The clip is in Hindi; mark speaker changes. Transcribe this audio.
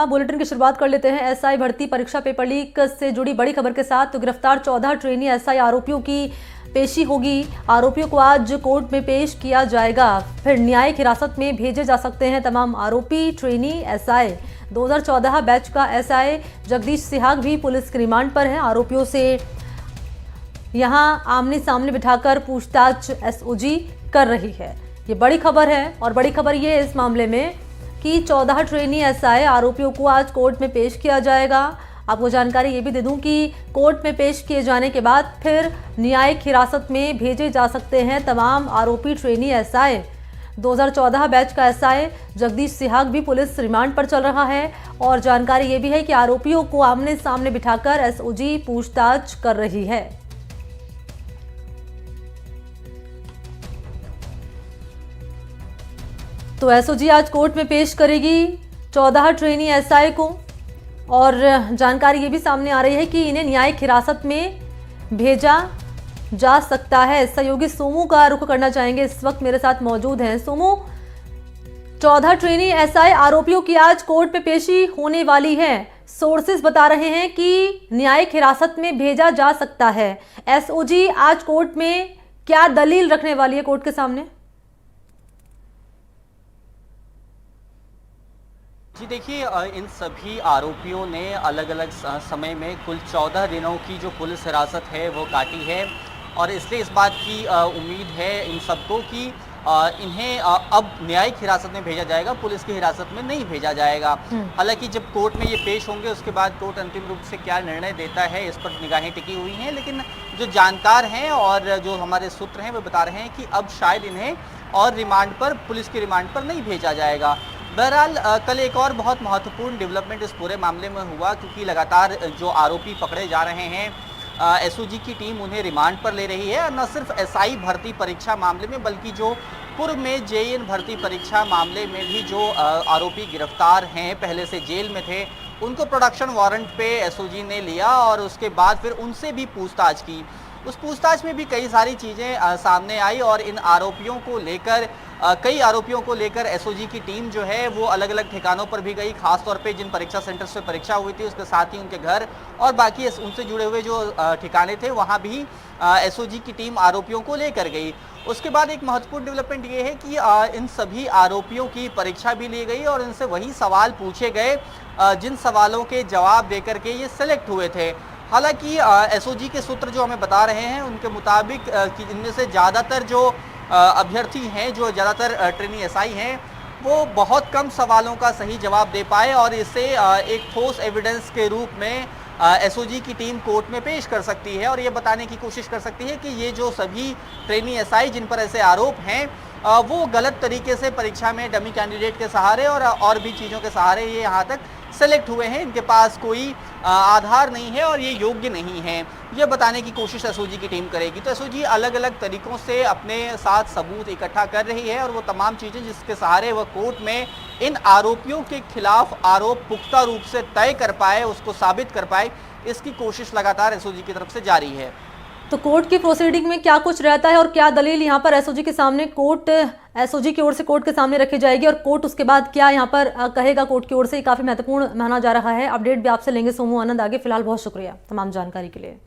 Speaker 1: बुलेटिन की शुरुआत कर लेते हैं एसआई भर्ती परीक्षा पेपर लीक से जुड़ी बड़ी खबर के साथ। तो गिरफ्तार 14 ट्रेनी एसआई आरोपियों की पेशी होगी। आरोपियों को आज कोर्ट में पेश किया जाएगा, फिर न्यायिक हिरासत में भेजे जा सकते हैं तमाम आरोपी ट्रेनी एसआई। 2014 बैच का एसआई जगदीश सिहाग भी पुलिस के रिमांड पर है। आरोपियों से यहां आमने सामने बिठाकर पूछताछ एसओजी कर रही है। ये बड़ी खबर है और बड़ी खबर ये है इस मामले में कि 14 ट्रेनी एसआई आरोपियों को आज कोर्ट में पेश किया जाएगा। आपको जानकारी ये भी दे दूं कि कोर्ट में पेश किए जाने के बाद फिर न्यायिक हिरासत में भेजे जा सकते हैं तमाम आरोपी ट्रेनी एसआई। 2014 बैच का एसआई जगदीश सिहाग भी पुलिस रिमांड पर चल रहा है और जानकारी ये भी है कि आरोपियों को आमने सामने बिठाकर एसओजी पूछताछ कर रही है। तो एसओजी आज कोर्ट में पेश करेगी 14 ट्रेनी एसआई को और जानकारी ये भी सामने आ रही है कि इन्हें न्यायिक हिरासत में भेजा जा सकता है। सहयोगी सोमू का रुख करना चाहेंगे, इस वक्त मेरे साथ मौजूद हैं। सोमू, 14 ट्रेनी एसआई आरोपियों की आज कोर्ट में पेशी होने वाली है। सोर्सेज बता रहे हैं कि न्यायिक हिरासत में भेजा जा सकता है। एसओजी आज कोर्ट में क्या दलील रखने वाली है कोर्ट के सामने?
Speaker 2: जी देखिए, इन सभी आरोपियों ने अलग अलग समय में कुल 14 दिनों की जो पुलिस हिरासत है वो काटी है और इसलिए इस बात की उम्मीद है इन सबको कि इन्हें अब न्यायिक हिरासत में भेजा जाएगा, पुलिस की हिरासत में नहीं भेजा जाएगा। हालांकि जब कोर्ट में ये पेश होंगे उसके बाद कोर्ट अंतिम रूप से क्या निर्णय देता है इस पर निगाहें टिकी हुई हैं, लेकिन जो जानकार हैं और जो हमारे सूत्र हैं वो बता रहे हैं कि अब शायद इन्हें और रिमांड पर, पुलिस की रिमांड पर नहीं भेजा जाएगा। बहरहाल कल एक और बहुत महत्वपूर्ण डेवलपमेंट इस पूरे मामले में हुआ, क्योंकि लगातार जो आरोपी पकड़े जा रहे हैं एसओजी की टीम उन्हें रिमांड पर ले रही है। और न सिर्फ एसआई भर्ती परीक्षा मामले में बल्कि जो पूर्व में जेईएन भर्ती परीक्षा मामले में भी जो आरोपी गिरफ्तार हैं, पहले से जेल में थे, उनको प्रोडक्शन वारंट पे एसओजी ने लिया और उसके बाद फिर उनसे भी पूछताछ की। उस पूछताछ में भी कई सारी चीज़ें सामने आई और इन आरोपियों को लेकर कई आरोपियों को लेकर एसओजी की टीम जो है वो अलग अलग ठिकानों पर भी गई, खासतौर पे जिन परीक्षा सेंटर्स पे परीक्षा हुई थी उसके साथ ही उनके घर और बाकी उनसे जुड़े हुए जो ठिकाने थे वहाँ भी एसओजी की टीम आरोपियों को लेकर गई। उसके बाद एक महत्वपूर्ण डेवलपमेंट ये है कि इन सभी आरोपियों की परीक्षा भी ली गई और इनसे वही सवाल पूछे गए जिन सवालों के जवाब दे करके ये सिलेक्ट हुए थे। हालांकि एसओजी के सूत्र जो हमें बता रहे हैं उनके मुताबिक कि इनमें से ज़्यादातर जो अभ्यर्थी हैं, जो ज़्यादातर ट्रेनी एसआई हैं, वो बहुत कम सवालों का सही जवाब दे पाए और इसे एक ठोस एविडेंस के रूप में एसओजी की टीम कोर्ट में पेश कर सकती है और ये बताने की कोशिश कर सकती है कि ये जो सभी ट्रेनी एसआई जिन पर ऐसे आरोप हैं वो गलत तरीके से परीक्षा में डमी कैंडिडेट के सहारे और भी चीज़ों के सहारे ये यहाँ तक सेलेक्ट हुए हैं, इनके पास कोई आधार नहीं है और ये योग्य नहीं है, ये बताने की कोशिश एसओजी की टीम करेगी। तो एसओजी अलग अलग तरीकों से अपने साथ सबूत इकट्ठा कर रही है और वो तमाम चीज़ें जिसके सहारे वह कोर्ट में इन आरोपियों के खिलाफ आरोप पुख्ता रूप से तय कर पाए, उसको साबित कर पाए, इसकी कोशिश लगातार एसओजी की तरफ से जारी है।
Speaker 1: तो कोर्ट की प्रोसीडिंग में क्या कुछ रहता है और क्या दलील यहाँ पर एसओजी के सामने एसओजी की ओर से कोर्ट के सामने रखी जाएगी और कोर्ट उसके बाद क्या यहाँ पर कहेगा कोर्ट की ओर से, काफी महत्वपूर्ण माना जा रहा है। अपडेट भी आपसे लेंगे सोमू आनंद आगे। फिलहाल बहुत शुक्रिया तमाम जानकारी के लिए।